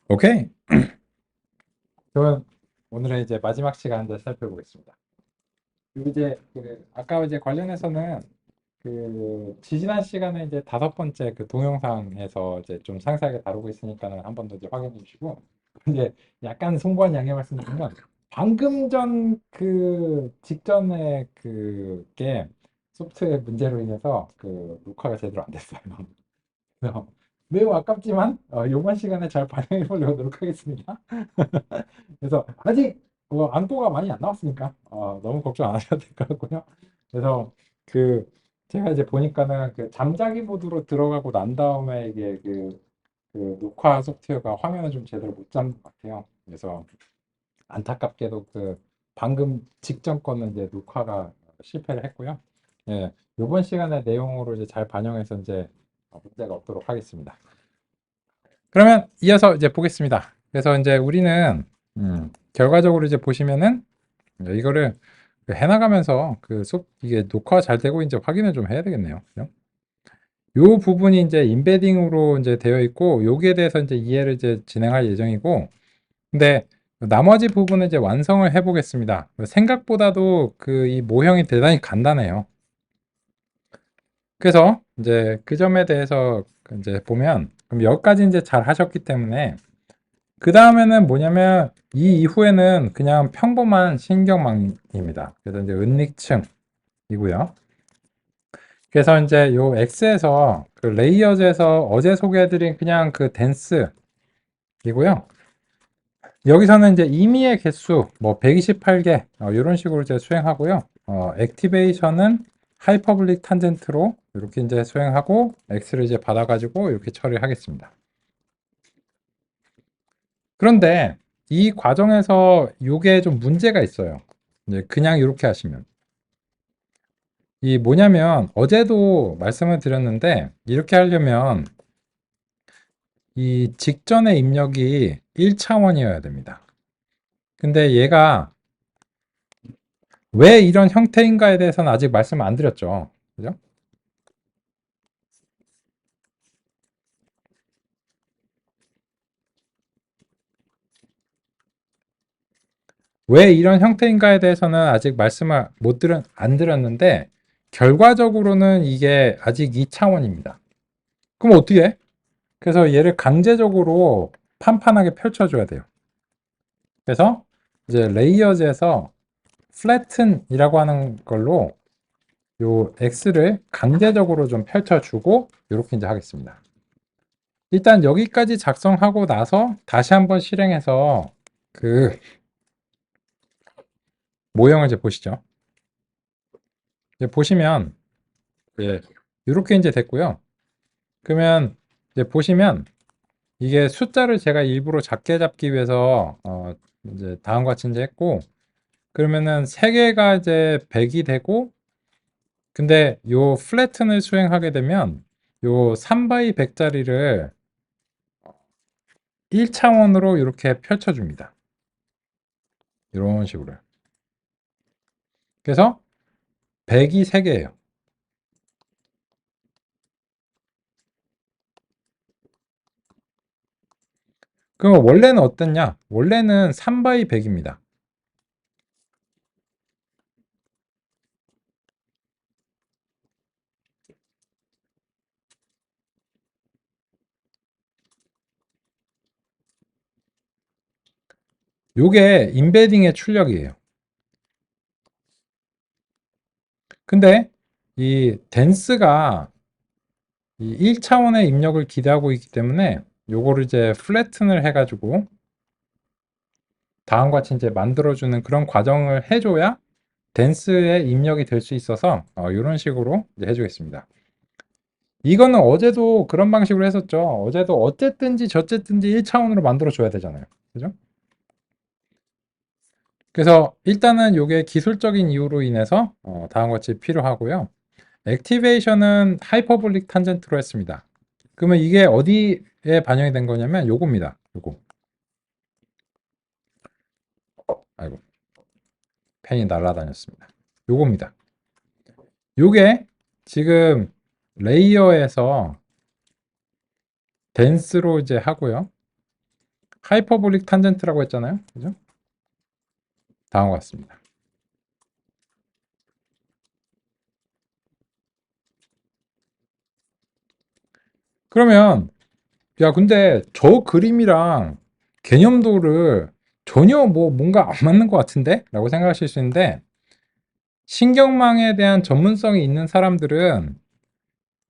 오케이. 그러면 오늘의 이제 마지막 시간을 살펴보겠습니다. 그리고 이제 아까 이제 관련해서는 지지난 시간에 이제 다섯 번째 동영상에서 이제 좀 상세하게 다루고 있으니까는 한 번 더 이제 확인해 주시고 이제 약간 송구한 양해 말씀드리면 방금 전 직전에 그게 소프트웨어 문제로 인해서 녹화가 제대로 안 됐어요. 그래서 매우 아깝지만 이번 시간에 잘 반영해 보려고 노력하겠습니다. 그래서 아직 안고가 많이 안 나왔으니까 너무 걱정 안 하셔도 될 것 같고요. 그래서 그 제가 이제 보니까는 잠자기 모드로 들어가고 난 다음에 이게 녹화 소프트웨어가 화면을 좀 제대로 못 잡는 것 같아요. 그래서 안타깝게도 방금 직전 거는 이제 녹화가 실패를 했고요. 예, 이번 시간의 내용으로 이제 잘 반영해서 이제 문제가 없도록 하겠습니다. 그러면 이어서 이제 보겠습니다. 그래서 이제 우리는 결과적으로 이제 보시면은 이거를 해나가면서 이게 녹화 잘 되고 이제 확인을 좀 해야 되겠네요. 그죠? 요 부분이 이제 임베딩으로 이제 되어 있고 여기에 대해서 이제 이해를 이제 진행할 예정이고, 근데 나머지 부분은 이제 완성을 해 보겠습니다. 생각보다도 이 모형이 대단히 간단해요. 그래서 이제 그 점에 대해서 이제 보면, 그럼 여기까지 이제 잘 하셨기 때문에 그 다음에는 뭐냐면 이 이후에는 그냥 평범한 신경망입니다. 그래서 이제 은닉층이고요. 그래서 이제 요 X에서 레이어즈에서 어제 소개해드린 그냥 댄스이고요. 여기서는 이제 임의의 개수 뭐 128개 이런 식으로 이제 수행하고요. 액티베이션은 하이퍼블릭 탄젠트로 이렇게 이제 수행하고 X를 이제 받아가지고 이렇게 처리하겠습니다. 그런데 이 과정에서 이게 좀 문제가 있어요. 이제 그냥 이렇게 하시면. 이 뭐냐면 어제도 말씀을 드렸는데 이렇게 하려면 이 직전의 입력이 1차원이어야 됩니다. 근데 얘가 왜 이런 형태인가에 대해서는 아직 말씀을 안 드렸죠. 그죠? 왜 이런 형태인가에 대해서는 아직 말씀을 안 드렸는데 결과적으로는 이게 아직 2차원입니다. 그럼 어떻게 해? 그래서 얘를 강제적으로 판판하게 펼쳐줘야 돼요. 그래서 이제 레이어즈에서 flatten이라고 하는 걸로 요 X를 강제적으로 좀 펼쳐주고 이렇게 이제 하겠습니다. 일단 여기까지 작성하고 나서 다시 한번 실행해서 그 모형을 이제 보시죠. 이제 보시면 예, 이렇게 이제 됐고요. 그러면 이제 보시면 이게 숫자를 제가 일부러 작게 잡기 위해서 이제 다음과 같이 이제 했고, 그러면은 3개가 이제 100이 되고, 근데 요 플래튼을 수행하게 되면 요 3 x 100짜리를 1차원으로 이렇게 펼쳐줍니다. 이런 식으로. 그래서 100이 3개예요. 그럼 원래는 어땠냐? 원래는 3 x 100입니다. 요게 임베딩의 출력이에요. 근데 이 댄스가 이 1차원의 입력을 기대하고 있기 때문에 요거를 이제 플래튼을 해가지고 다음과 같이 이제 만들어주는 그런 과정을 해줘야 댄스의 입력이 될 수 있어서 이런 식으로 이제 해주겠습니다. 이거는 어제도 그런 방식으로 했었죠. 어제도 어쨌든지 저쨌든지 1차원으로 만들어줘야 되잖아요. 그죠? 그래서 일단은 이게 기술적인 이유로 인해서 다음과 같이 필요하고요. 액티베이션은 하이퍼볼릭 탄젠트로 했습니다. 그러면 이게 어디에 반영이 된 거냐면 요겁니다. 요거. 아이고, 펜이 날아다녔습니다. 요겁니다. 요게 지금 레이어에서 댄스로 이제 하고요. 하이퍼볼릭 탄젠트라고 했잖아요. 그죠? 다음과 같습니다. 그러면 야 근데 저 그림이랑 개념도를 전혀 뭐 뭔가 안 맞는 것 같은데? 라고 생각하실 수 있는데 신경망에 대한 전문성이 있는 사람들은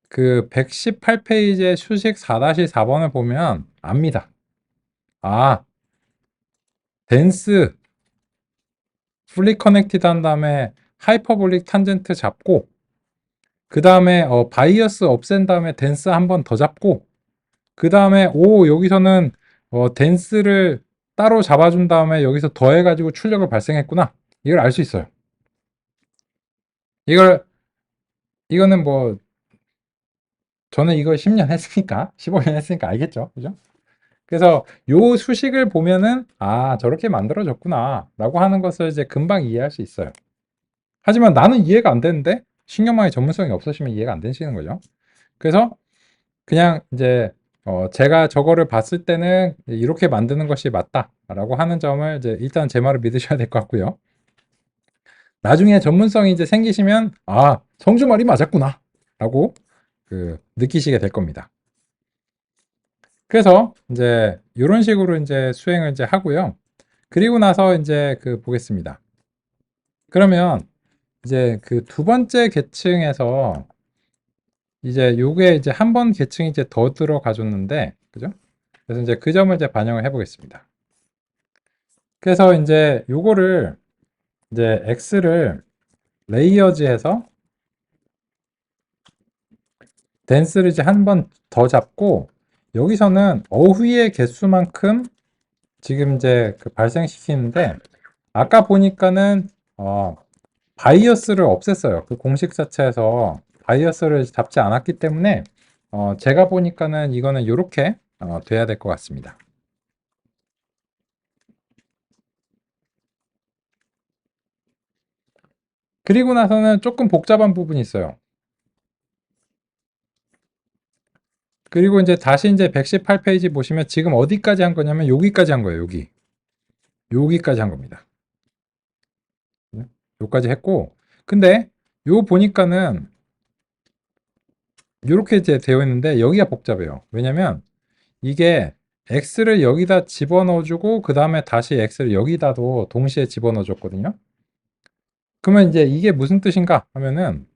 그 118페이지의 수식 4-4번을 보면 압니다. 아, 덴스 풀리 커넥티드 한 다음에 하이퍼볼릭 탄젠트 잡고 그 다음에 바이어스 없앤 다음에 덴스 한 번 더 잡고 그 다음에 여기서는 덴스를 따로 잡아준 다음에 여기서 더해가지고 출력을 발생했구나. 이걸 알 수 있어요. 이거는 뭐 저는 이걸 10년 했으니까 15년 했으니까 알겠죠. 그죠? 그래서 요 수식을 보면은 저렇게 만들어졌구나 라고 하는 것을 이제 금방 이해할 수 있어요. 하지만 나는 이해가 안 되는데 신경망의 전문성이 없으시면 이해가 안 되시는 거죠. 그래서 그냥 이제 제가 저거를 봤을 때는 이렇게 만드는 것이 맞다라고 하는 점을 이제 일단 제 말을 믿으셔야 될 것 같고요. 나중에 전문성이 이제 생기시면 성주 말이 맞았구나라고 느끼시게 될 겁니다. 그래서 이제 이런 식으로 이제 수행을 이제 하고요. 그리고 나서 이제 보겠습니다. 그러면 이제 두 번째 계층에서 이제 요게 이제 한 번 계층이 이제 더 들어가 줬는데, 그죠? 그래서 이제 그 점을 이제 반영을 해 보겠습니다. 그래서 이제 요거를 이제 X를 레이어즈해서 덴스를 이제 한 번 더 잡고 여기서는 어휘의 개수만큼 지금 이제 발생시키는데 아까 보니까는 바이어스를 없앴어요. 그 공식 자체에서 바이어스를 잡지 않았기 때문에 제가 보니까는 이거는 이렇게 돼야 될 것 같습니다. 그리고 나서는 조금 복잡한 부분이 있어요. 그리고 이제 다시 이제 118페이지 보시면 지금 어디까지 한 거냐면 여기까지 한 거예요. 여기까지 한 겁니다. 여기까지 했고 근데 요 보니까는 이렇게 이제 되어 있는데 여기가 복잡해요. 왜냐면 이게 x를 여기다 집어넣어주고 그 다음에 다시 x를 여기다도 동시에 집어넣어줬거든요. 그러면 이제 이게 무슨 뜻인가 하면은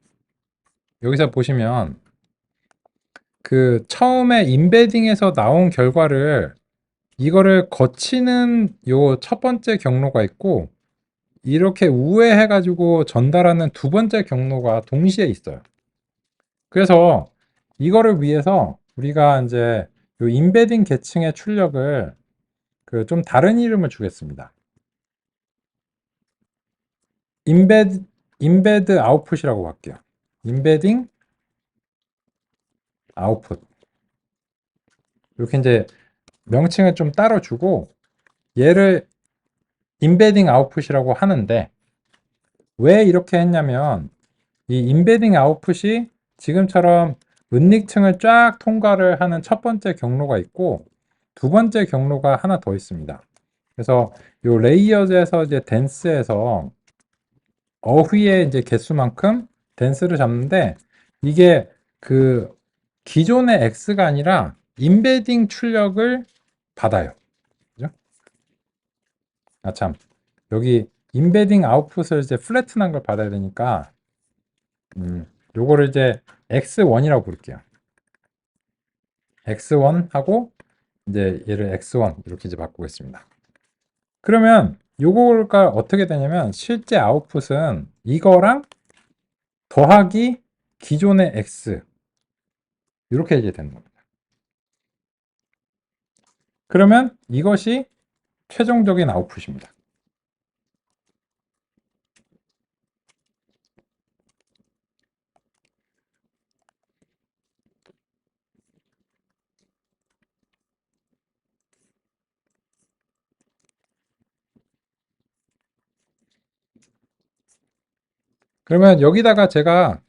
여기서 보시면 처음에 인베딩에서 나온 결과를 이거를 거치는 요 첫 번째 경로가 있고 이렇게 우회해가지고 전달하는 두 번째 경로가 동시에 있어요. 그래서 이거를 위해서 우리가 이제 요 인베딩 계층의 출력을 좀 다른 이름을 주겠습니다. 인베드 아웃풋이라고 할게요. 인베딩 아웃풋. 이렇게 이제 명칭을 좀 따로 주고 얘를 인베딩 아웃풋이라고 하는데 왜 이렇게 했냐면 이 인베딩 아웃풋이 지금처럼 은닉층을 쫙 통과를 하는 첫 번째 경로가 있고 두 번째 경로가 하나 더 있습니다. 그래서 이 레이어즈에서 이제 덴스에서 어휘의 이제 개수만큼 덴스를 잡는데 이게 기존의 X가 아니라 인베딩 출력을 받아요. 그죠? 참. 여기 인베딩 아웃풋을 이제 플래튼한 걸 받아야 되니까 요거를 이제 X1이라고 부를게요. X1 하고 이제 얘를 X1 이렇게 이제 바꾸겠습니다. 그러면 요거가 어떻게 되냐면 실제 아웃풋은 이거랑 더하기 기존의 X 이렇게 이제 되는 겁니다. 그러면 이것이 최종적인 아웃풋입니다. 그러면 여기다가 제가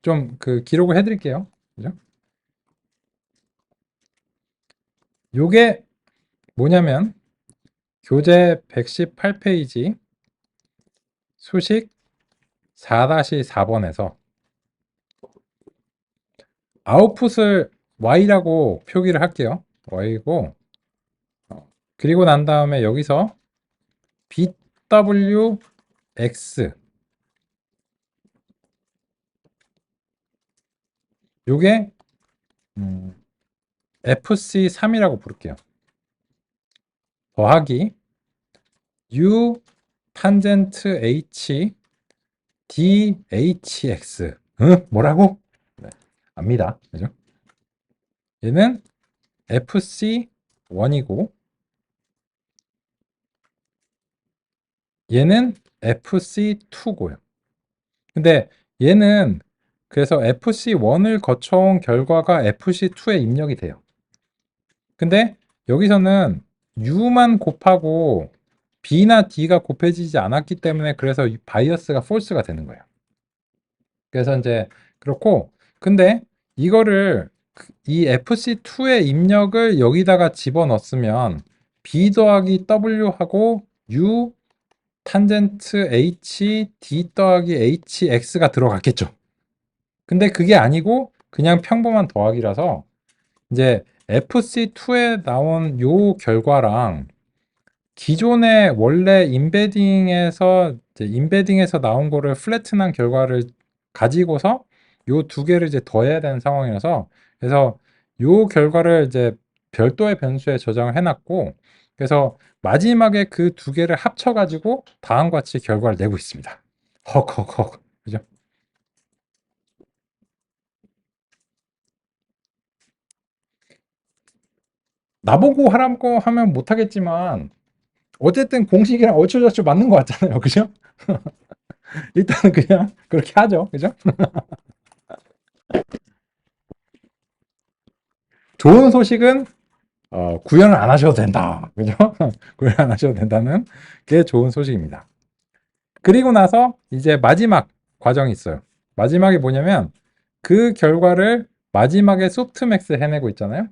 좀 기록을 해드릴게요. 그죠? 요게 뭐냐면 교재 118페이지 수식 4-4번에서 아웃풋을 y라고 표기를 할게요. y고 그리고 난 다음에 여기서 bwx 요게 fc3이라고 부를게요. 더하기 u 탄젠트 h dhx 뭐라고? 네, 압니다. 그죠? 얘는 fc1이고 얘는 fc2고요. 근데 얘는 그래서 fc1을 거쳐온 결과가 fc2에 입력이 돼요. 근데 여기서는 u만 곱하고 b나 d가 곱해지지 않았기 때문에 그래서 바이어스가 false가 되는 거예요. 그래서 이제 그렇고 근데 이거를 이 fc2의 입력을 여기다가 집어넣었으면 b 더하기 w하고 u 탄젠트 h d 더하기 hx가 들어갔겠죠. 근데 그게 아니고 그냥 평범한 더하기라서 이제 fc2에 나온 요 결과랑 기존의 원래 인베딩에서 나온 거를 플래튼한 결과를 가지고서 요 두 개를 이제 더해야 되는 상황이라서 그래서 요 결과를 이제 별도의 변수에 저장을 해놨고 그래서 마지막에 그 두 개를 합쳐가지고 다음과 같이 결과를 내고 있습니다. 헉헉헉 그죠? 나보고 하라고 하면 못하겠지만 어쨌든 공식이랑 어쩌저쩌 맞는 것 같잖아요. 그죠? 일단은 그냥 그렇게 하죠. 그죠? 좋은 소식은 구현을 안 하셔도 된다. 그죠? 구현 안 하셔도 된다는 게 좋은 소식입니다. 그리고 나서 이제 마지막 과정이 있어요. 마지막이 뭐냐면 그 결과를 마지막에 소프트맥스 해내고 있잖아요.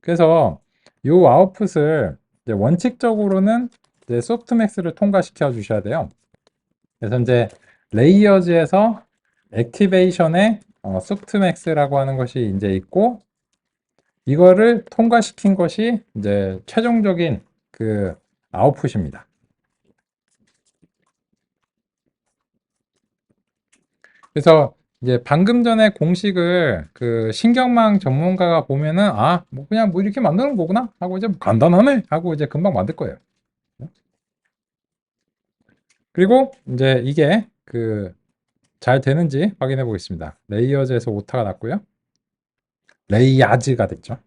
그래서 요 아웃풋을 이제 원칙적으로는 이제 소프트맥스를 통과시켜 주셔야 돼요. 그래서 이제 레이어즈에서 액티베이션에 소프트맥스라고 하는 것이 이제 있고 이거를 통과시킨 것이 이제 최종적인 그 아웃풋입니다. 그래서 이제 방금 전에 공식을 그 신경망 전문가가 보면은 뭐 그냥 뭐 이렇게 만드는 거구나 하고 이제 간단하네 하고 이제 금방 만들 거예요. 그리고 이제 이게 그 잘 되는지 확인해 보겠습니다. 레이어즈에서 오타가 났고요. 레이야즈가 됐죠.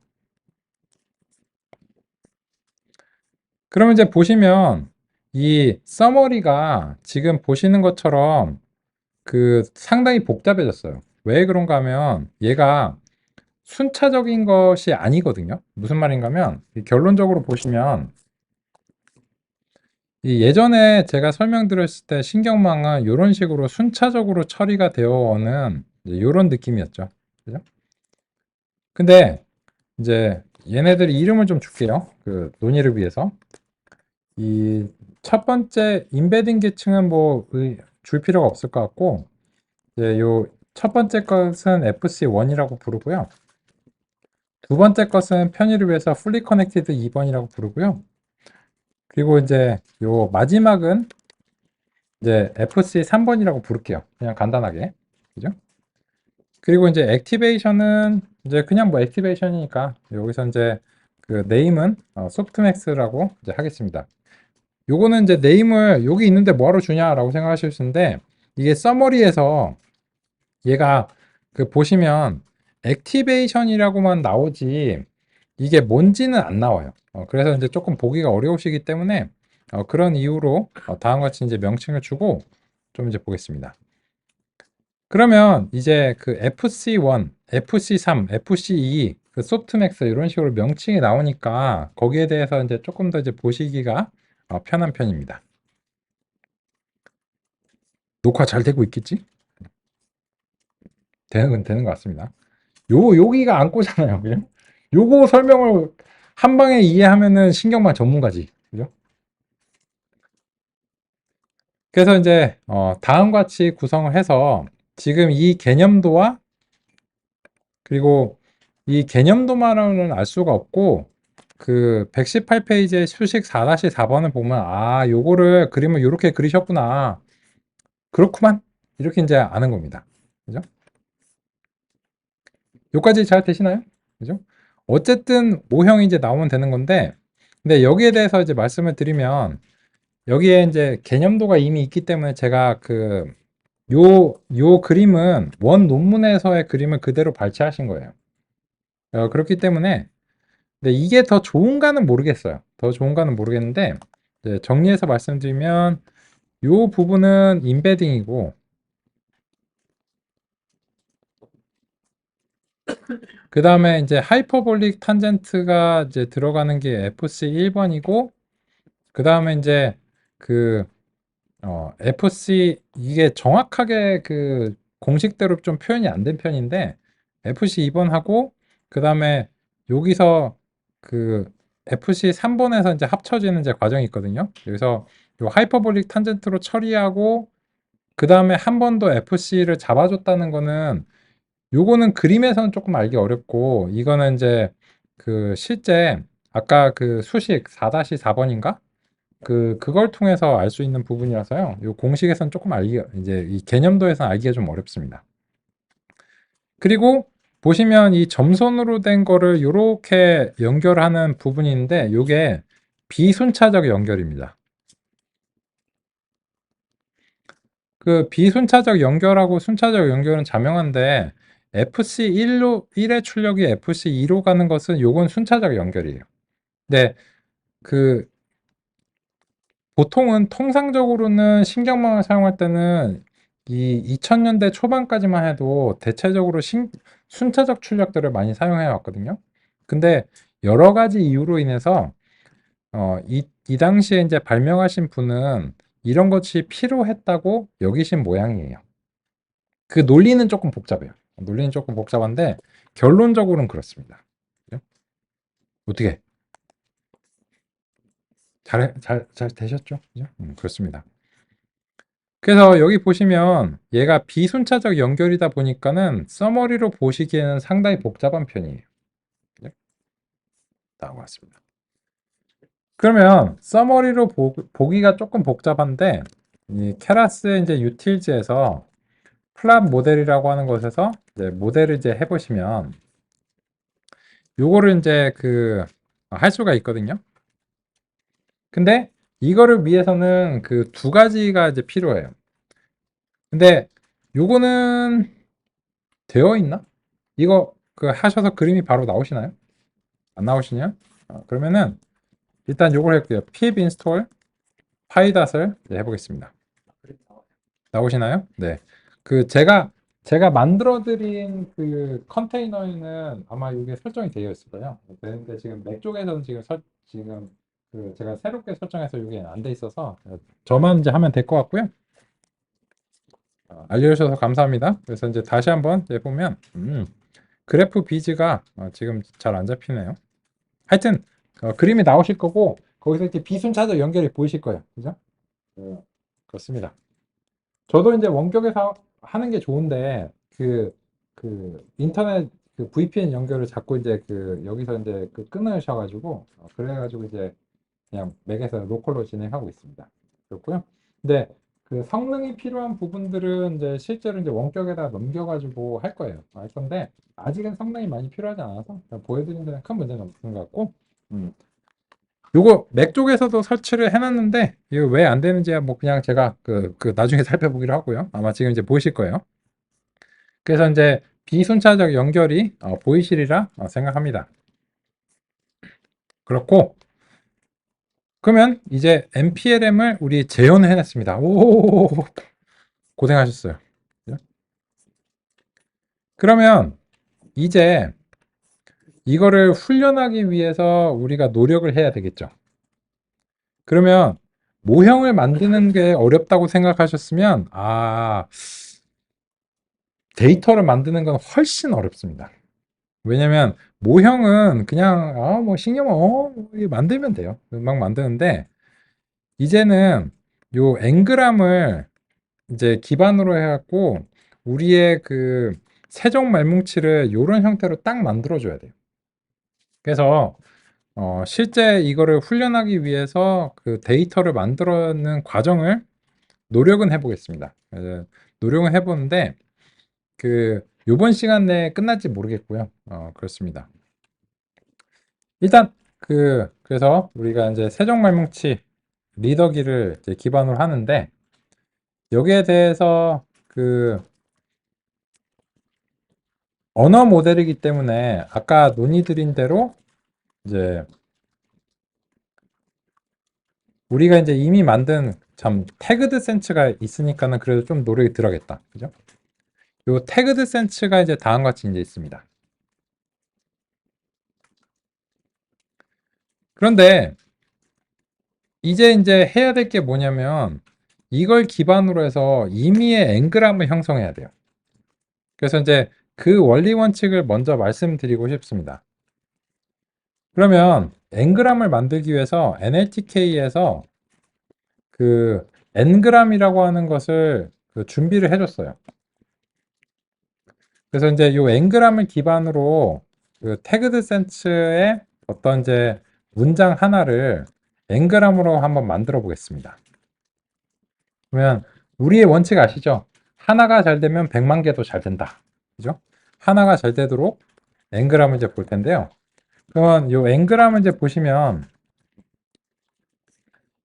그러면 이제 보시면 이 서머리가 지금 보시는 것처럼 그 상당히 복잡해졌어요. 왜 그런가 하면 얘가 순차적인 것이 아니거든요. 무슨 말인가 하면 결론적으로 보시면 이 예전에 제가 설명드렸을 때 신경망은 이런 식으로 순차적으로 처리가 되어 오는 이런 느낌이었죠. 그죠? 근데 이제 얘네들 이름을 좀 줄게요. 그 논의를 위해서. 이 첫 번째 인베딩 계층은 뭐 줄 필요가 없을 것 같고 이제 요 첫 번째 것은 FC1이라고 부르고요. 두 번째 것은 편의를 위해서 fully connected 2번이라고 부르고요. 그리고 이제 요 마지막은 이제 FC 3번이라고 부를게요. 그냥 간단하게. 그죠? 그리고 이제 액티베이션은 이제 그냥 뭐 액티베이션이니까 여기서 이제 그 네임은 소프트맥스라고 이제 하겠습니다. 요거는 이제 네임을 여기 있는데 뭐하러 주냐라고 생각하실 수 있는데 이게 서머리에서 얘가 그 보시면 액티베이션이라고만 나오지 이게 뭔지는 안 나와요. 그래서 이제 조금 보기가 어려우시기 때문에 그런 이유로 다음과 같이 이제 명칭을 주고 좀 이제 보겠습니다. 그러면 이제 그 FC1, FC3, FC2, 그 소프트맥스 이런 식으로 명칭이 나오니까 거기에 대해서 이제 조금 더 이제 보시기가 편한 편입니다. 녹화 잘 되고 있겠지? 되는 것 같습니다. 여기가 안 꼬잖아요. 그죠? 요거 설명을 한 방에 이해하면은 신경만 전문가지. 그죠? 그래서 이제 다음과 같이 구성을 해서 지금 이 개념도와 그리고 이 개념도만으로는 알 수가 없고 그 118페이지의 수식 4-4번을 보면 아 요거를 그림을 요렇게 그리셨구나 그렇구만 이렇게 이제 아는 겁니다. 그죠? 요까지 잘 되시나요? 그죠? 어쨌든 모형이 이제 나오면 되는 건데 근데 여기에 대해서 이제 말씀을 드리면 여기에 이제 개념도가 이미 있기 때문에 제가 요 그림은 원 논문에서의 그림을 그대로 발췌하신 거예요. 그렇기 때문에 근데 이게 더 좋은가는 모르겠어요. 더 좋은가는 모르겠는데 이제 정리해서 말씀드리면 요 부분은 임베딩이고 그 다음에 이제 하이퍼볼릭 탄젠트가 이제 들어가는 게 FC 1번이고 그 다음에 이제 그 FC 이게 정확하게 그 공식대로 좀 표현이 안 된 편인데 FC 2번 하고 그 다음에 여기서 그 FC 3번에서 이제 합쳐지는 이제 과정이 있거든요. 여기서 요 하이퍼볼릭 탄젠트로 처리하고 그 다음에 한 번 더 FC를 잡아줬다는 거는 요거는 그림에서는 조금 알기 어렵고 이거는 이제 그 실제 아까 그 수식 4-4번인가? 그걸 통해서 알 수 있는 부분이라서요. 요 공식에서는 조금 알기가 이제 이 개념도에서는 알기가 좀 어렵습니다. 그리고 보시면 이 점선으로 된 거를 요렇게 연결하는 부분인데 요게 비순차적 연결입니다. 그 비순차적 연결하고 순차적 연결은 자명한데 FC1의 출력이 FC2로 가는 것은 요건 순차적 연결이에요. 근데 그 보통은 통상적으로는 신경망을 사용할 때는 이 2000년대 초반까지만 해도 대체적으로 순차적 출력들을 많이 사용해 왔거든요. 근데 여러 가지 이유로 인해서 이 당시에 이제 발명하신 분은 이런 것이 필요했다고 여기신 모양이에요. 그 논리는 조금 복잡해요. 논리는 조금 복잡한데 결론적으로는 그렇습니다. 그죠? 어떻게 잘 되셨죠? 그죠? 그렇습니다. 그래서 여기 보시면 얘가 비순차적 연결이다 보니까는 서머리로 보시기에는 상당히 복잡한 편이에요. 그죠? 나온 것 같습니다. 그러면 서머리로 보기가 조금 복잡한데 이 케라스 이제 유틸즈에서 플랫 모델이라고 하는 곳에서 이제 모델을 이제 해보시면 요거를 이제 할 수가 있거든요. 근데 이거를 위해서는 그 두 가지가 이제 필요해요. 근데 요거는 되어 있나? 이거 하셔서 그림이 바로 나오시나요? 안 나오시냐? 그러면은 일단 요걸 할게요. pip install pydat을 해보겠습니다. 나오시나요? 네. 제가 만들어 드린 그 컨테이너에는 아마 이게 설정이 되어 있을 거예요. 되는데 지금 맥 쪽에서는 지금 제가 새롭게 설정해서 이게 안 돼 있어서 저만 이제 하면 될 것 같고요. 알려주셔서 감사합니다. 그래서 이제 다시 한번 보면 그래프 비즈가 지금 잘 안 잡히네요. 하여튼 그림이 나오실 거고 거기서 이렇게 비순차적 연결이 보이실 거예요. 그죠? 그렇습니다. 저도 이제 원격에서 하는 게 좋은데 인터넷 VPN 연결을 자꾸 이제 여기서 이제 끊으셔가지고 그래가지고 이제 그냥 맥에서 로컬로 진행하고 있습니다. 그렇고요. 근데 성능이 필요한 부분들은 이제 실제로 이제 원격에다 넘겨가지고 할 거예요. 할 건데 아직은 성능이 많이 필요하지 않아서 보여드리는 데는 큰 문제는 없는 것 같고 요거 맥 쪽에서도 설치를 해놨는데 이거 왜 안 되는지야 뭐 그냥 제가 나중에 살펴보기로 하고요. 아마 지금 이제 보이실 거예요. 그래서 이제 비순차적 연결이 보이시리라 생각합니다. 그렇고 그러면 이제 npLM을 우리 재현을 해냈습니다. 오 고생하셨어요. 그러면 이제 이거를 훈련하기 위해서 우리가 노력을 해야 되겠죠. 그러면 모형을 만드는 게 어렵다고 생각하셨으면 데이터를 만드는 건 훨씬 어렵습니다. 왜냐면 모형은 그냥 뭐 신경 이게 만들면 돼요. 막 만드는데 이제는 요 앵그람을 이제 기반으로 해갖고 우리의 그 세종 말뭉치를 요런 형태로 딱 만들어줘야 돼요. 그래서 실제 이거를 훈련하기 위해서 그 데이터를 만들어내는 과정을 노력은 해보겠습니다. 노력은 해보는데 그 요번 시간 내에 끝날지 모르겠고요. 그렇습니다. 일단 그래서 우리가 이제 세종말뭉치 리더기를 이제 기반으로 하는데 여기에 대해서 그 언어 모델이기 때문에 아까 논의드린 대로 이제 우리가 이제 이미 만든 참 태그드 센스가 있으니까는 그래도 좀 노력이 들어가겠다. 그죠? 요 태그드 센스가 이제 다음과 같이 이제 있습니다. 그런데 이제 해야 될 게 뭐냐면 이걸 기반으로 해서 임의의 앵그람을 형성해야 돼요. 그래서 이제 그 원리 원칙을 먼저 말씀드리고 싶습니다. 그러면 앵그람을 만들기 위해서 NLTK에서 그 n그람이라고 하는 것을 그 준비를 해줬어요. 그래서 이제 이 n그람을 기반으로 그 태그드 센스의 어떤 이제 문장 하나를 n그람으로 한번 만들어 보겠습니다. 그러면 우리의 원칙 아시죠? 하나가 잘 되면 100만 개도 잘 된다. 그죠? 하나가 잘 되도록 n그람을 이제 볼 텐데요. 그러면 이 n그람을 이제 보시면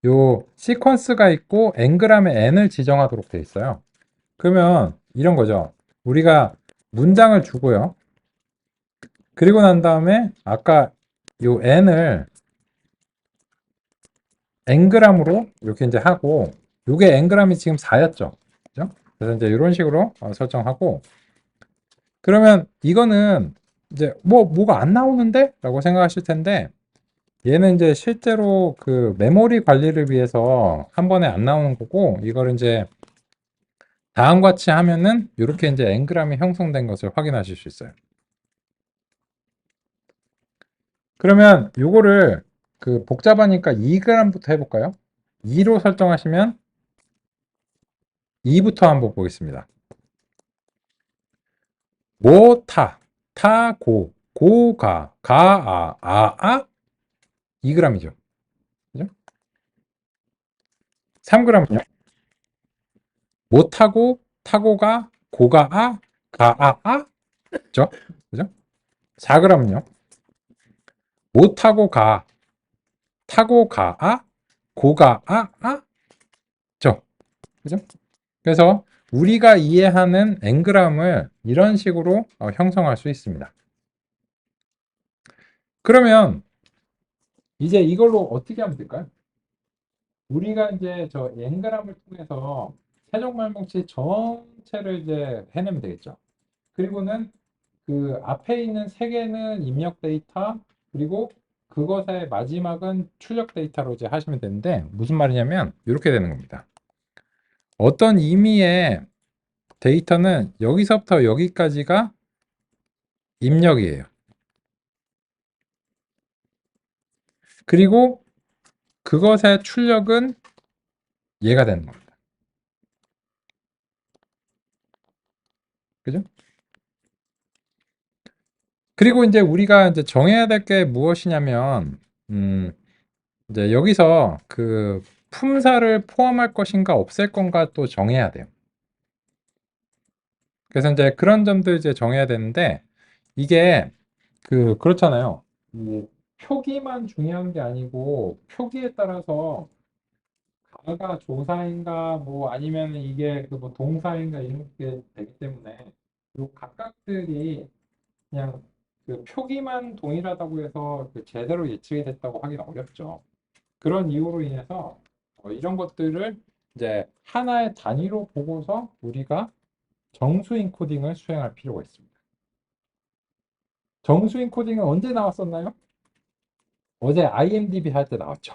요 시퀀스가 있고 n그람의 n을 지정하도록 되어 있어요. 그러면 이런 거죠. 우리가 문장을 주고요. 그리고 난 다음에 아까 요 n을 n그람으로 이렇게 이제 하고 요게 n그람이 지금 4였죠. 그죠? 그래서 이제 이런 식으로 설정하고 그러면 이거는 이제 뭐가 안 나오는데? 라고 생각하실 텐데 얘는 이제 실제로 그 메모리 관리를 위해서 한 번에 안 나오는 거고 이걸 이제 다음과 같이 하면은 이렇게 이제 n그람이 형성된 것을 확인하실 수 있어요. 그러면 요거를 그 복잡하니까 2g부터 해볼까요? 2로 설정하시면 2부터 한번 보겠습니다. 타고, 가, 2g이죠. 그죠? 3g은요? 타고 가, 그죠? 그죠? 4g은요? 타고 가, 죠? 그죠? 그래서 우리가 이해하는 ngram을 이런 식으로 형성할 수 있습니다. 그러면 이제 이걸로 어떻게 하면 될까요? 우리가 이제 저 ngram을 통해서 세종말뭉치 전체를 이제 해내면 되겠죠. 그리고는 그 앞에 있는 세 개는 입력 데이터 그리고 그것의 마지막은 출력 데이터로 이제 하시면 되는데 무슨 말이냐면 이렇게 되는 겁니다. 어떤 의미의 데이터는 여기서부터 여기까지가 입력이에요. 그리고 그것의 출력은 얘가 되는 겁니다. 그죠? 그리고 이제 우리가 이제 정해야 될 게 무엇이냐면, 이제 여기서 그 품사를 포함할 것인가 없앨 건가 또 정해야 돼요. 그래서 이제 그런 점들 이제 정해야 되는데, 이게 그렇잖아요. 이 표기만 중요한 게 아니고, 표기에 따라서 가가 조사인가 뭐 아니면 이게 그 뭐 동사인가 이런 게 되기 때문에 요 각각들이 그냥 그 표기만 동일하다고 해서 그 제대로 예측이 됐다고 하기는 어렵죠. 그런 이유로 인해서 이런 것들을 이제 하나의 단위로 보고서 우리가 정수 인코딩을 수행할 필요가 있습니다. 정수 인코딩은 언제 나왔었나요? 어제 IMDb 할 때 나왔죠.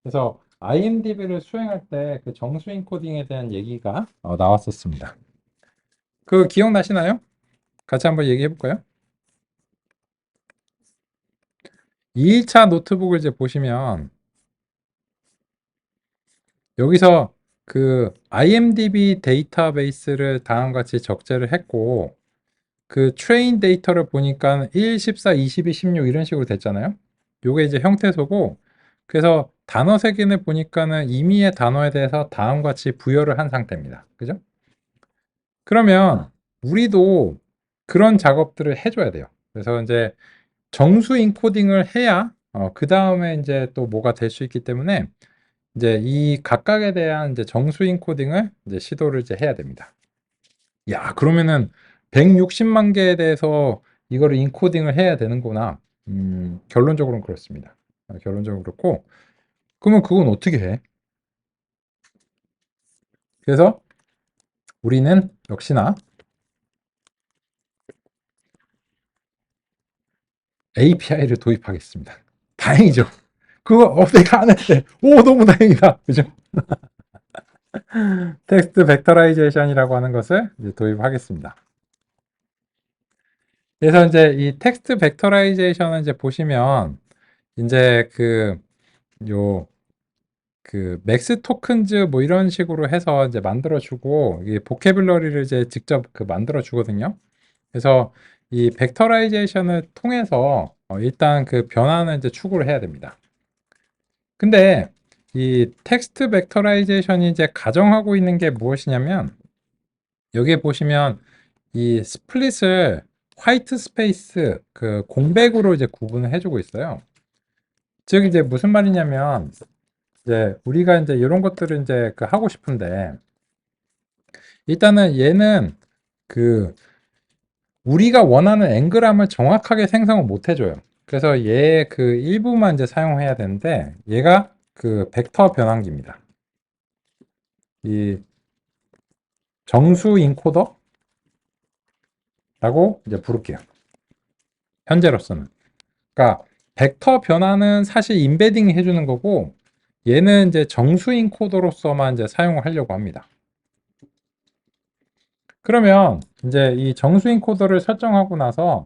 그래서 IMDb를 수행할 때 그 정수 인코딩에 대한 얘기가 나왔었습니다. 그 기억나시나요? 같이 한번 얘기해 볼까요? 2일차 노트북을 이제 보시면 여기서 그 IMDb 데이터베이스를 다음과 같이 적재를 했고 그 트레인 데이터를 보니까 1, 14, 22, 16 이런 식으로 됐잖아요. 요게 이제 형태소고 그래서 단어 색인을 보니까는 임의의 단어에 대해서 다음과 같이 부여를 한 상태입니다. 그죠? 그러면 우리도 그런 작업들을 해줘야 돼요. 그래서 이제 정수 인코딩을 해야 그 다음에 이제 또 뭐가 될 수 있기 때문에 이제 이 각각에 대한 이제 정수 인코딩을 이제 시도를 이제 해야 됩니다. 야, 그러면은 160만 개에 대해서 이거를 인코딩을 해야 되는구나. 결론적으로는 그렇습니다. 결론적으로 그렇고, 그러면 그건 어떻게 해? 그래서 우리는 역시나 API를 도입하겠습니다. 다행이죠. 그거 내가 안 했대. 오, 너무 다행이다. 그죠? 텍스트 벡터라이제이션이라고 하는 것을 이제 도입하겠습니다. 그래서 이제 이 텍스트 벡터라이제이션을 이제 보시면 이제 요 맥스 토큰즈 뭐 이런 식으로 해서 이제 만들어 주고 이 보캐블러리를 이제 직접 만들어 주거든요. 그래서 이 벡터라이제이션을 통해서 일단 그 변화는 이제 추구를 해야 됩니다. 근데 이 텍스트 벡터라이제이션이 이제 가정하고 있는 게 무엇이냐면 여기에 보시면 이 스플릿을 화이트 스페이스 그 공백으로 이제 구분을 해주고 있어요. 즉 이제 무슨 말이냐면 이제 우리가 이제 이런 것들을 이제 하고 싶은데 일단은 얘는 그 우리가 원하는 앵그램을 정확하게 생성을 못 해줘요. 그래서 얘 일부만 이제 사용해야 되는데 얘가 벡터 변환기입니다. 이 정수 인코더라고 이제 부를게요. 현재로서는. 그러니까 벡터 변환은 사실 임베딩 해주는 거고 얘는 이제 정수 인코더로서만 이제 사용을 하려고 합니다. 그러면 이제 이 정수인 코드를 설정하고 나서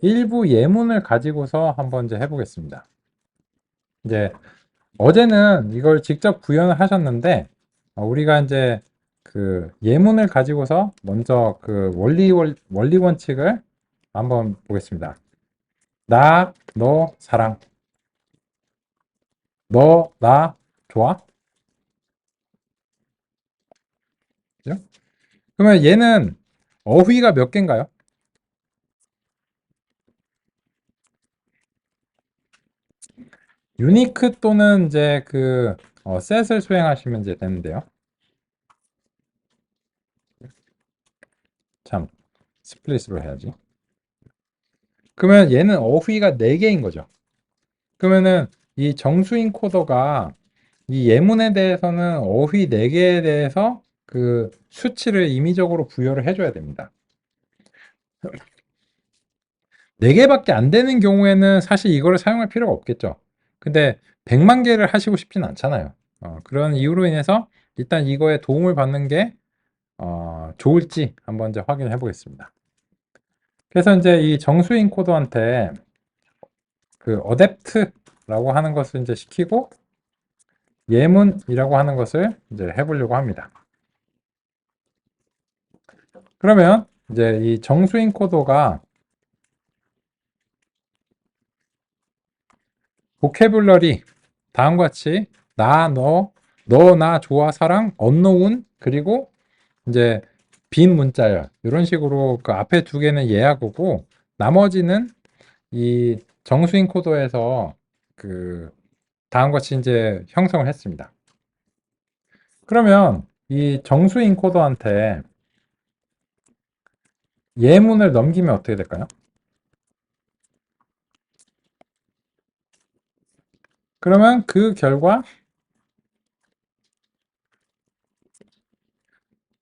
일부 예문을 가지고서 한번 이제 해보겠습니다. 이제 어제는 이걸 직접 구현을 하셨는데 우리가 이제 예문을 가지고서 먼저 원리 원칙을 한번 보겠습니다. 나, 너, 사랑. 너, 나, 좋아? 그죠? 그러면 얘는 어휘가 몇 개인가요? 유니크 또는 이제 셋을 수행하시면 이제 되는데요. 참, 스플릿으로 해야지. 그러면 얘는 어휘가 4개인 거죠. 그러면은 이 정수인 코더가 이 예문에 대해서는 어휘 4개에 대해서 수치를 임의적으로 부여를 해줘야 됩니다. 4개밖에 안 되는 경우에는 사실 이거를 사용할 필요가 없겠죠. 근데 100만 개를 하시고 싶진 않잖아요. 그런 이유로 인해서 일단 이거에 도움을 받는 게 좋을지 한번 이제 확인을 해보겠습니다. 그래서 이제 이 정수인 코드한테 어댑트라고 하는 것을 이제 시키고 예문이라고 하는 것을 이제 해보려고 합니다. 그러면 이제 이 정수인 코드가 보캐블러리 다음과 같이 나, 너, 나, 좋아, 사랑, 언노운 그리고 이제 빈 문자열 이런 식으로 앞에 2개는 예약어고 나머지는 이 정수인 코드에서 다음과 같이 이제 형성을 했습니다. 그러면 이 정수인 코드한테 예문을 넘기면 어떻게 될까요? 그러면 그 결과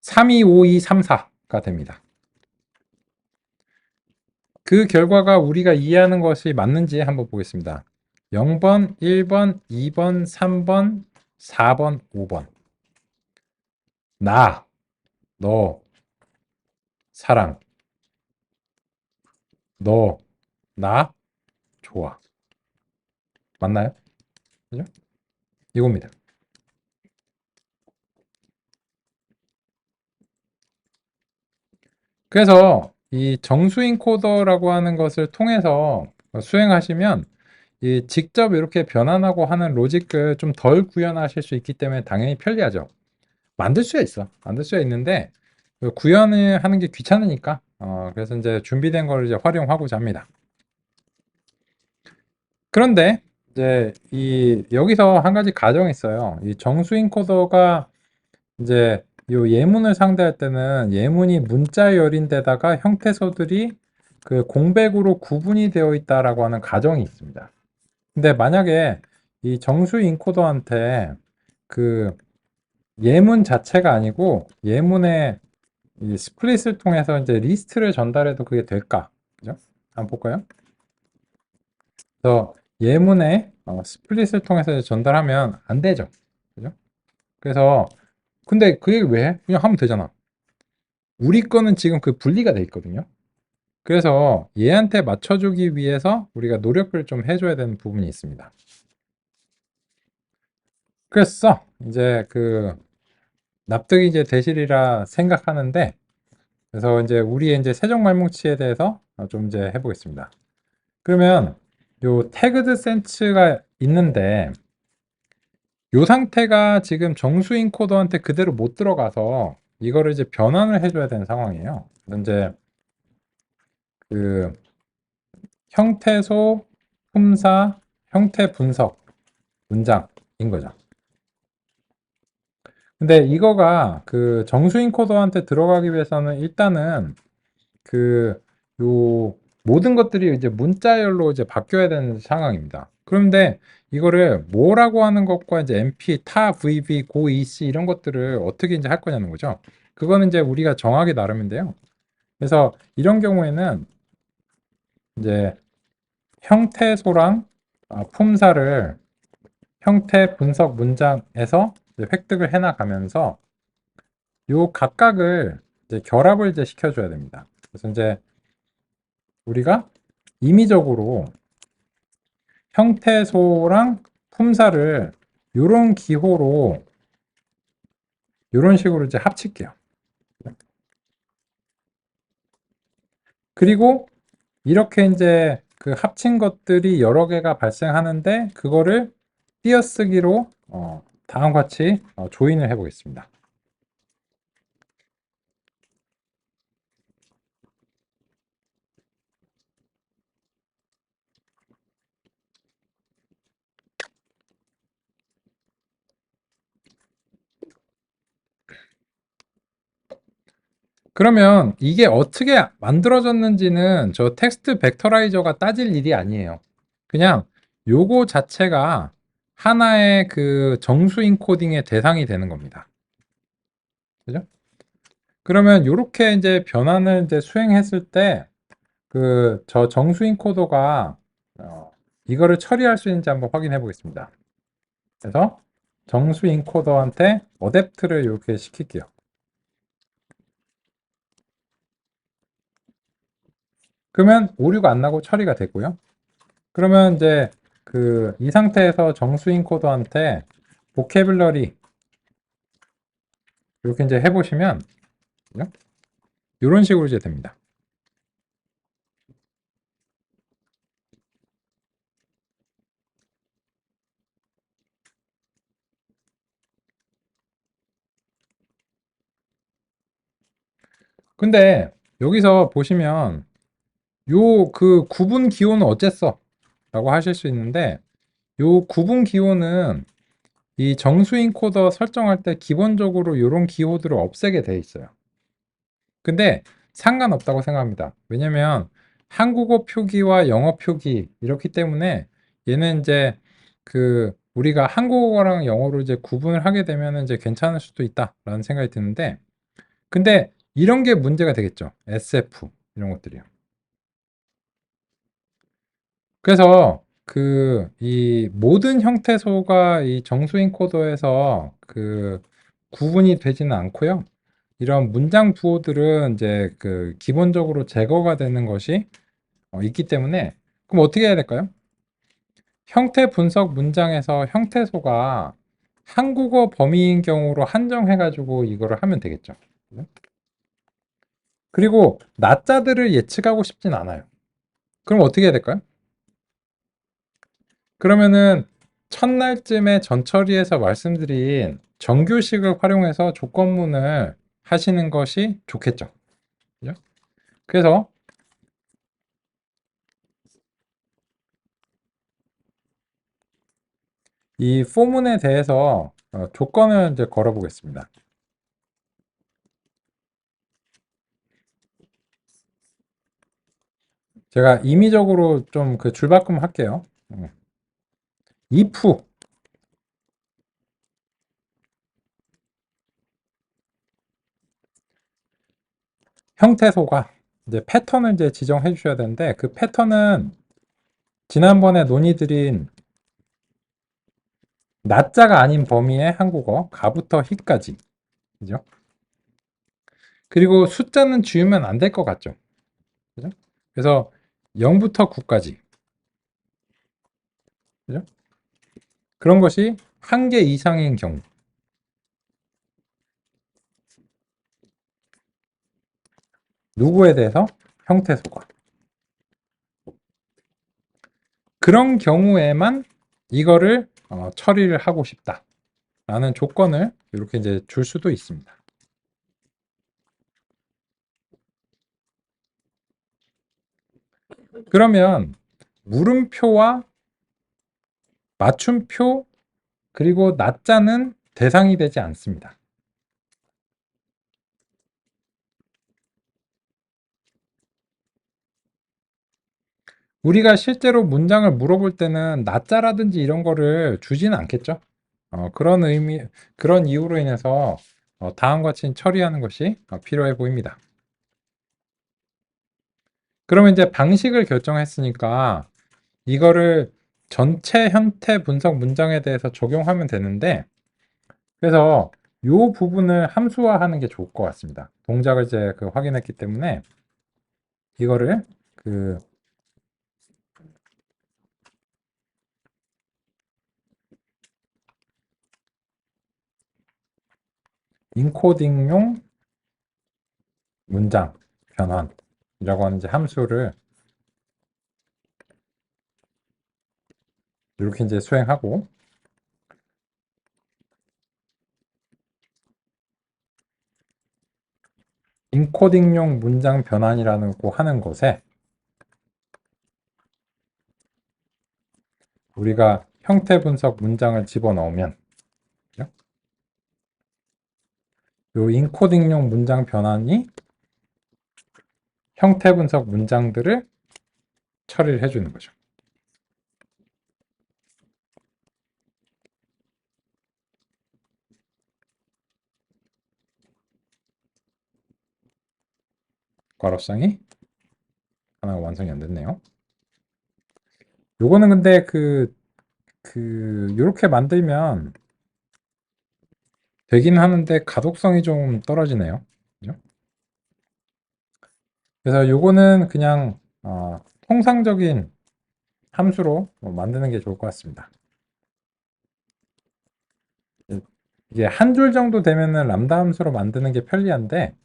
325234가 됩니다. 그 결과가 우리가 이해하는 것이 맞는지 한번 보겠습니다. 0번, 1번, 2번, 3번, 4번, 5번. 나, 너, 사랑. 너, 나, 좋아. 맞나요? 그죠? 이겁니다. 그래서 이 정수인 코더라고 하는 것을 통해서 수행하시면 이 직접 이렇게 변환하고 하는 로직을 좀 덜 구현하실 수 있기 때문에 당연히 편리하죠. 만들 수야 있어. 만들 수야 있는데 그 구현을 하는 게 귀찮으니까 그래서 이제 준비된 걸 이제 활용하고자 합니다. 그런데 이제 이 여기서 한 가지 가정이 있어요. 이 정수인 코더가 이제 요 예문을 상대할 때는 예문이 문자열인데다가 형태소들이 그 공백으로 구분이 되어 있다라고 하는 가정이 있습니다. 근데 만약에 이 정수 인코더한테 그 예문 자체가 아니고 예문의 이 스플릿을 통해서 이제 리스트를 전달해도 그게 될까? 그죠? 한번 볼까요? 그래서 예문의 스플릿을 통해서 전달하면 안 되죠. 그죠? 그래서 근데 그 얘기 왜 해? 그냥 하면 되잖아. 우리 거는 지금 그 분리가 돼 있거든요. 그래서 얘한테 맞춰주기 위해서 우리가 노력을 좀 해줘야 되는 부분이 있습니다. 그래서 이제 그 납득이 이제 되시리라 생각하는데, 그래서 이제 우리의 이제 세종말뭉치에 대해서 좀 이제 해보겠습니다. 그러면 요 태그드 센츠가 있는데 요 상태가 지금 정수인 코더한테 그대로 못 들어가서 이거를 이제 변환을 해줘야 되는 상황이에요. 그래서 이제 그 형태소, 품사, 형태 분석 문장인 거죠. 근데 이거가 그 정수인 코더한테 들어가기 위해서는 일단은 그 요 모든 것들이 이제 문자열로 이제 바뀌어야 되는 상황입니다. 그런데 이거를 뭐라고 하는 것과 이제 MP, 타, VB, 고, EC 이런 것들을 어떻게 이제 할 거냐는 거죠. 그거는 이제 우리가 정하기 나름인데요. 그래서 이런 경우에는 이제 형태소랑 품사를 형태 분석 문장에서 이제 획득을 해나가면서 요 각각을 이제 결합을 이제 시켜줘야 됩니다. 그래서 이제 우리가 임의적으로 형태소랑 품사를 요런 기호로 요런 식으로 이제 합칠게요. 그리고 이렇게 이제 그 합친 것들이 여러 개가 발생하는데 그거를 띄어쓰기로 다음과 같이 조인을 해 보겠습니다. 그러면 이게 어떻게 만들어졌는지는 저 텍스트 벡터라이저가 따질 일이 아니에요. 그냥 요거 자체가 하나의 그 정수 인코딩의 대상이 되는 겁니다. 그죠? 그러면 요렇게 이제 변환을 이제 수행했을 때 그 저 정수 인코더가 이거를 처리할 수 있는지 한번 확인해 보겠습니다. 그래서 정수 인코더한테 어댑트를 이렇게 시킬게요. 그러면 오류가 안 나고 처리가 됐고요. 그러면 이제 그 이 상태에서 정수인 코드한테 보캐블러리 이렇게 이제 해보시면 이런 식으로 이제 됩니다. 근데 여기서 보시면 요 그 구분 기호는 어쨌어? 라고 하실 수 있는데 요 구분 기호는 이 정수인 코더 설정할 때 기본적으로 이런 기호들을 없애게 돼 있어요. 근데 상관없다고 생각합니다. 왜냐면 한국어 표기와 영어 표기 이렇기 때문에 얘는 이제 그 우리가 한국어랑 영어로 이제 구분을 하게 되면 이제 괜찮을 수도 있다라는 생각이 드는데 근데 이런 게 문제가 되겠죠. SF 이런 것들이요. 그래서 그 이 모든 형태소가 이 정수인 코더에서 그 구분이 되지는 않고요. 이런 문장 부호들은 이제 그 기본적으로 제거가 되는 것이 있기 때문에 그럼 어떻게 해야 될까요? 형태 분석 문장에서 형태소가 한국어 범위인 경우로 한정해가지고 이거를 하면 되겠죠. 그리고 나자들을 예측하고 싶진 않아요. 그럼 어떻게 해야 될까요? 그러면은 첫날쯤에 전처리에서 말씀드린 정규식을 활용해서 조건문을 하시는 것이 좋겠죠. 그죠? 그래서 이 포문에 대해서 조건을 이제 걸어 보겠습니다. 제가 임의적으로 좀 그 줄바꿈 할게요. if 형태소가 이제 패턴을 이제 지정해 주셔야 되는데 그 패턴은 지난번에 논의드린 낮자가 아닌 범위의 한국어 가부터 히까지 그죠? 그리고 숫자는 지우면 안 될 것 같죠? 그죠? 그래서 0부터 9까지 그죠? 그런 것이 한 개 이상인 경우 누구에 대해서 형태소가 그런 경우에만 이거를 처리를 하고 싶다라는 조건을 이렇게 이제 줄 수도 있습니다. 그러면 물음표와 맞춤표 그리고 낮자는 대상이 되지 않습니다. 우리가 실제로 문장을 물어볼 때는 낮자라든지 이런 거를 주지는 않겠죠. 그런 이유로 인해서 다음과 같이 처리하는 것이 필요해 보입니다. 그러면 이제 방식을 결정했으니까 이거를 전체 형태 분석 문장에 대해서 적용하면 되는데 그래서 이 부분을 함수화하는 게 좋을 것 같습니다. 동작을 이제 확인했기 때문에 이거를 그 인코딩용 문장 변환이라고 하는 이제 함수를 이렇게 이제 수행하고 인코딩용 문장 변환이라는 거 하는 것에 우리가 형태 분석 문장을 집어넣으면 이 인코딩용 문장 변환이 형태 분석 문장들을 처리를 해주는 거죠. 괄호쌍이 하나가 완성이 안 됐네요. 요거는 근데 요렇게 만들면 되긴 하는데 가독성이 좀 떨어지네요. 그죠? 그래서 요거는 그냥 통상적인 함수로 만드는 게 좋을 것 같습니다. 이게 한 줄 정도 되면은 람다 함수로 만드는 게 편리한데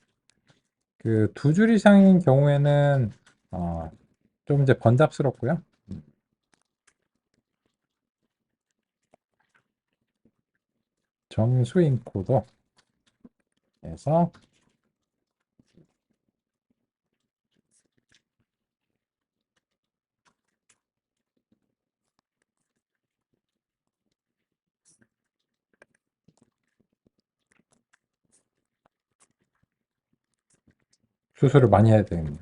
그 두 줄 이상인 경우에는 좀 이제 번잡스럽고요. 정수 인코더 에서 수술을 많이 해야 됩니다.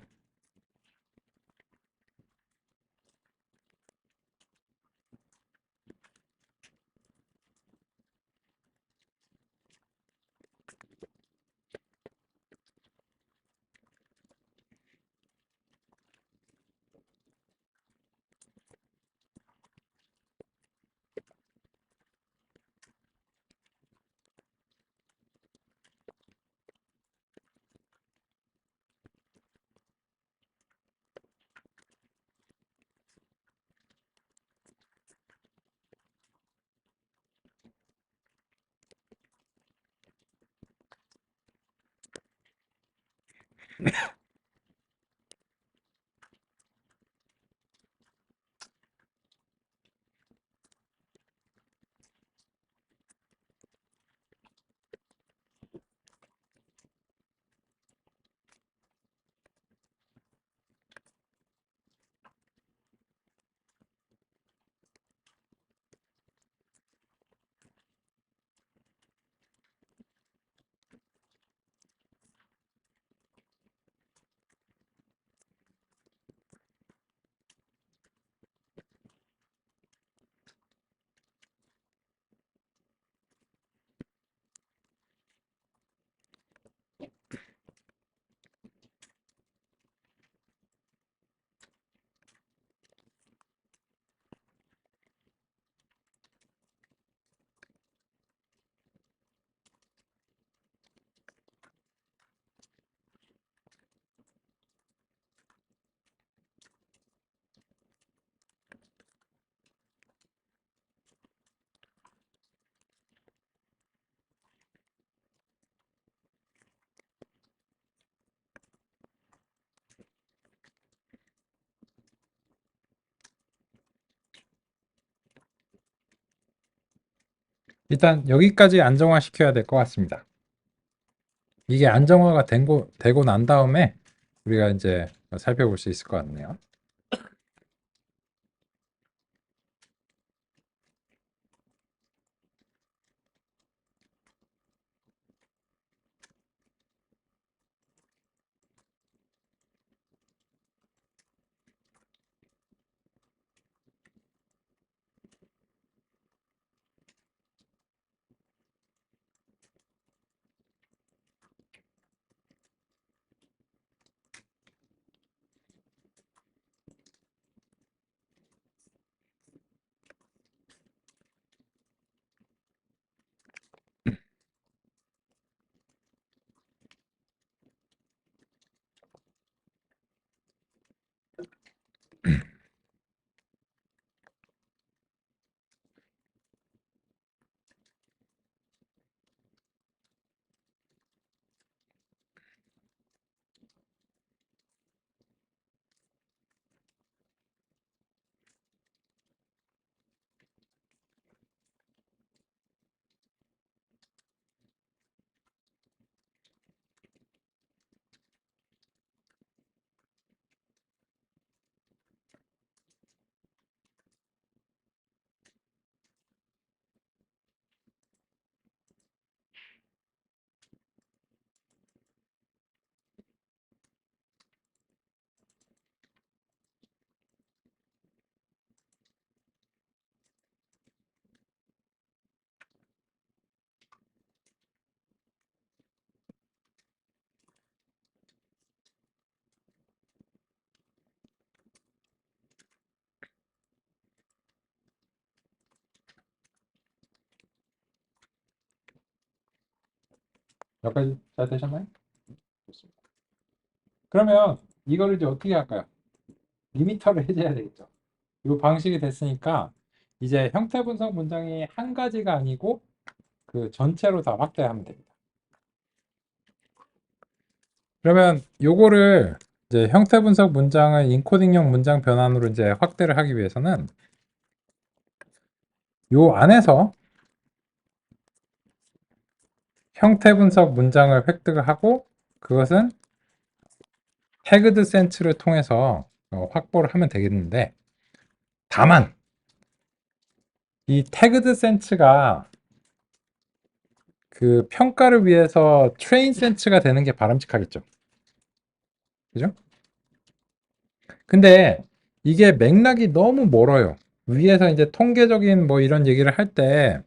일단 여기까지 안정화 시켜야 될 것 같습니다. 이게 안정화가 되고 난 다음에 우리가 이제 살펴볼 수 있을 것 같네요. 여기까지 잘 되셨나요? 좋습니다. 그러면 이거를 이제 어떻게 할까요? 리미터를 해줘야 되겠죠. 이 방식이 됐으니까 이제 형태 분석 문장이 한 가지가 아니고 그 전체로 다 확대하면 됩니다. 그러면 요거를 이제 형태 분석 문장을 인코딩형 문장 변환으로 이제 확대를 하기 위해서는 요 안에서 형태 분석 문장을 획득을 하고 그것은 태그드 센츠를 통해서 확보를 하면 되겠는데 다만 이 태그드 센츠가 그 평가를 위해서 트레인 센츠가 되는 게 바람직하겠죠. 그죠? 근데 이게 맥락이 너무 멀어요. 위에서 이제 통계적인 뭐 이런 얘기를 할 때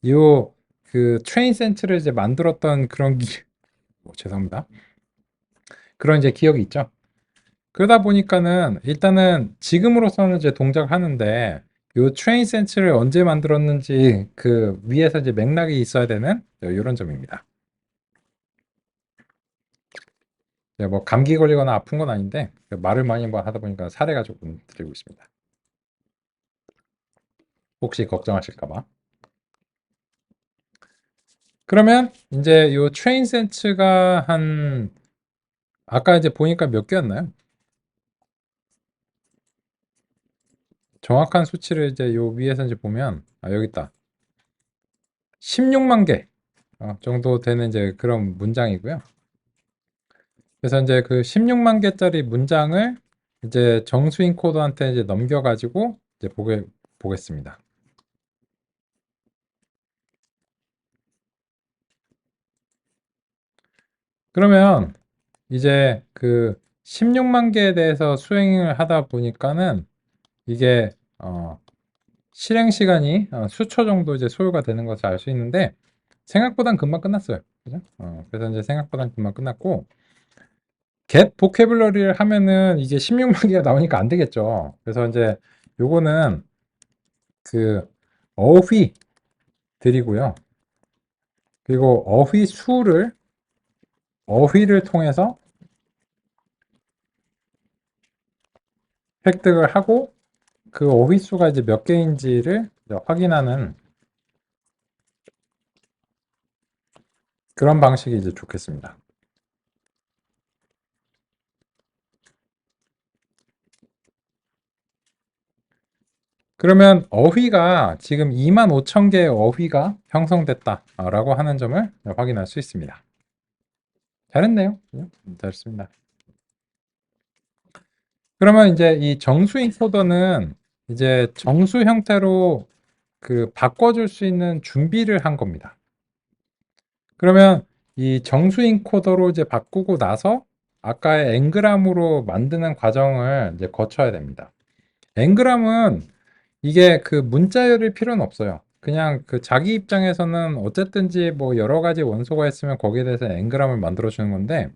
요 그 트레인 센츠를 이제 만들었던 그런 죄송합니다. 그런 이제 기억이 있죠. 그러다 보니까는 일단은 지금으로서는 이제 동작을 하는데 요 트레인 센츠를 언제 만들었는지 그 위에서 이제 맥락이 있어야 되는 이런 점입니다. 뭐 감기 걸리거나 아픈 건 아닌데 말을 많이 뭐 하다 보니까 사례가 조금 들리고 있습니다. 혹시 걱정하실까 봐. 그러면 이제 요 트레인 센츠가 한 아까 이제 보니까 몇 개였나요? 정확한 수치를 이제 요 위에서 이제 보면, 여기 있다. 16만 개 정도 되는 이제 그런 문장이고요. 그래서 이제 그 16만 개짜리 문장을 이제 정수인 코드한테 이제 넘겨가지고 이제 보겠습니다. 그러면 이제 그 16만 개에 대해서 수행을 하다 보니까는 이게 실행 시간이 수초 정도 이제 소요가 되는 것을 알 수 있는데 생각보단 금방 끝났어요. 그죠? 그래서 이제 생각보단 금방 끝났고 get 보캐블러리를 하면은 이제 16만 개가 나오니까 안 되겠죠. 그래서 이제 요거는 그 어휘 드리고요. 그리고 어휘를 통해서 획득을 하고 그 어휘 수가 이제 몇 개인지를 확인하는 그런 방식이 이제 좋겠습니다. 그러면 어휘가 지금 25,000 개의 어휘가 형성됐다라고 하는 점을 확인할 수 있습니다. 잘했네요. 잘했습니다. 그러면 이제 이 정수 인코더는 이제 정수 형태로 그 바꿔줄 수 있는 준비를 한 겁니다. 그러면 이 정수 인코더로 이제 바꾸고 나서 아까의 엔그램으로 만드는 과정을 이제 거쳐야 됩니다. 엔그램은 이게 그 문자열일 필요는 없어요. 그냥 그 자기 입장에서는 어쨌든지 뭐 여러 가지 원소가 있으면 거기에 대해서 엔그램을 만들어 주는 건데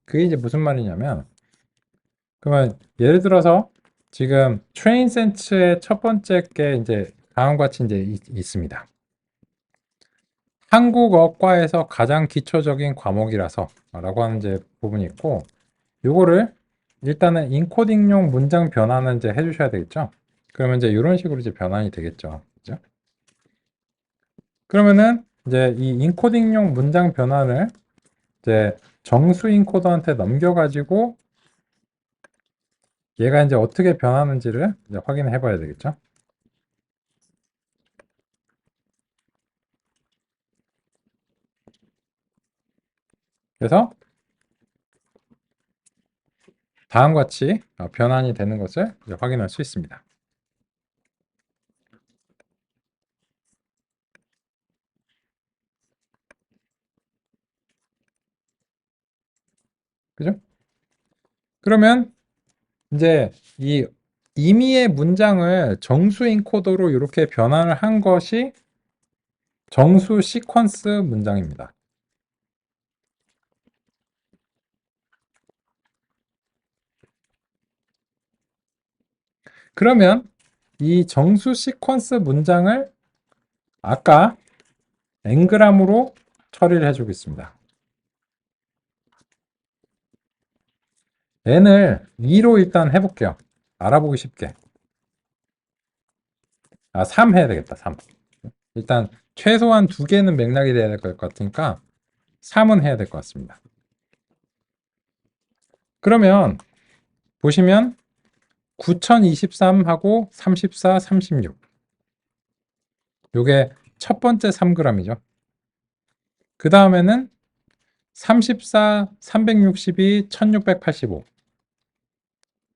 그게 이제 무슨 말이냐면 그러면 예를 들어서 지금 트레인 센츠의 첫 번째 게 이제 다음과 같이 이제 있습니다. 한국어과에서 가장 기초적인 과목이라서 라고 하는 이제 부분이 있고 요거를 일단은 인코딩용 문장 변환을 이제 해주셔야 되겠죠. 그러면 이제 이런 식으로 이제 변환이 되겠죠. 그죠? 그러면은 이제 이 인코딩용 문장 변환을 이제 정수 인코더한테 넘겨가지고 얘가 이제 어떻게 변하는지를 이제 확인해 봐야 되겠죠. 그래서 다음과 같이 변환이 되는 것을 이제 확인할 수 있습니다. 그죠? 그러면 이제 이 임의의 문장을 정수 인코더로 이렇게 변환을 한 것이 정수 시퀀스 문장입니다. 그러면 이 정수 시퀀스 문장을 아까 엔그램으로 처리를 해주겠습니다. n을 2로 일단 해볼게요. 알아보기 쉽게. 3 해야 되겠다. 3. 일단 최소한 2개는 맥락이 돼야 될 것 같으니까 3은 해야 될 것 같습니다. 그러면 보시면 9023하고 34, 36. 요게 첫 번째 3g이죠. 그 다음에는 34, 362, 1685.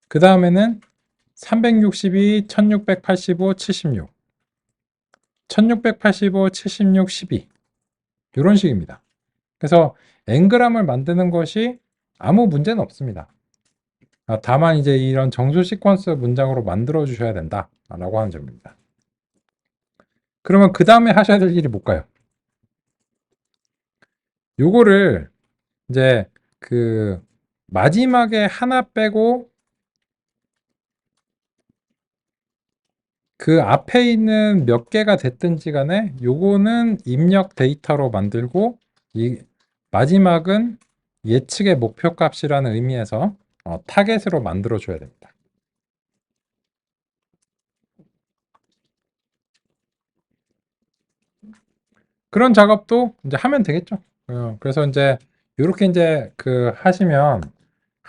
그 다음에는 362, 1685, 76. 1685, 76, 12. 이런 식입니다. 그래서 엔그램을 만드는 것이 아무 문제는 없습니다. 다만 이제 이런 정수 시퀀스 문장으로 만들어 주셔야 된다라고 하는 점입니다. 그러면 그 다음에 하셔야 될 일이 뭘까요? 요거를 이제 그 마지막에 하나 빼고 그 앞에 있는 몇 개가 됐든지 간에 요거는 입력 데이터로 만들고 이 마지막은 예측의 목표 값이라는 의미에서 타겟으로 만들어 줘야 됩니다. 그런 작업도 이제 하면 되겠죠. 그래서 이제 이렇게 이제 그 하시면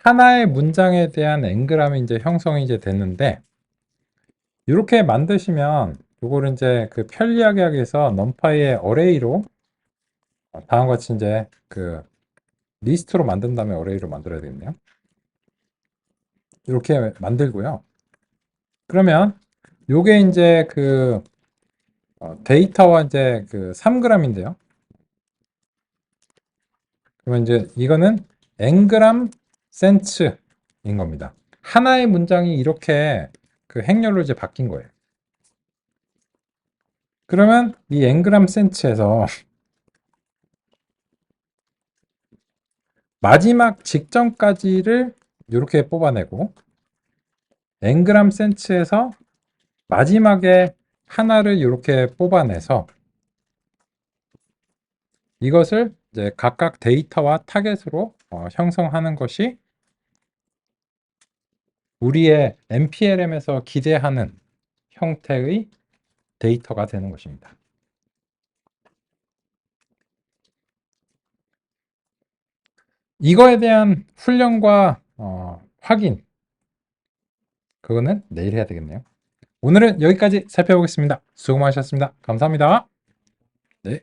하나의 문장에 대한 N그램이 이제 형성이 이제 됐는데, 이렇게 만드시면 요거를 이제 그 편리하게 하기 위해서 numPy의 어레이로 다음과 같이 이제 그 리스트로 만든 다음에 어레이로 만들어야 되겠네요. 이렇게 만들고요. 그러면 요게 이제 그 데이터와 이제 그 3g인데요. 그러면 이제 이거는 ngram 센츠인 겁니다. 하나의 문장이 이렇게 그 행렬로 이제 바뀐 거예요. 그러면 이 ngram 센츠에서 마지막 직전까지를 이렇게 뽑아내고 ngram 센츠에서 마지막에 하나를 이렇게 뽑아내서 이것을 이제 각각 데이터와 타겟으로 형성하는 것이 우리의 npLM에서 기대하는 형태의 데이터가 되는 것입니다. 이거에 대한 훈련과 확인, 그거는 내일 해야 되겠네요. 오늘은 여기까지 살펴보겠습니다. 수고 많으셨습니다. 감사합니다. 네.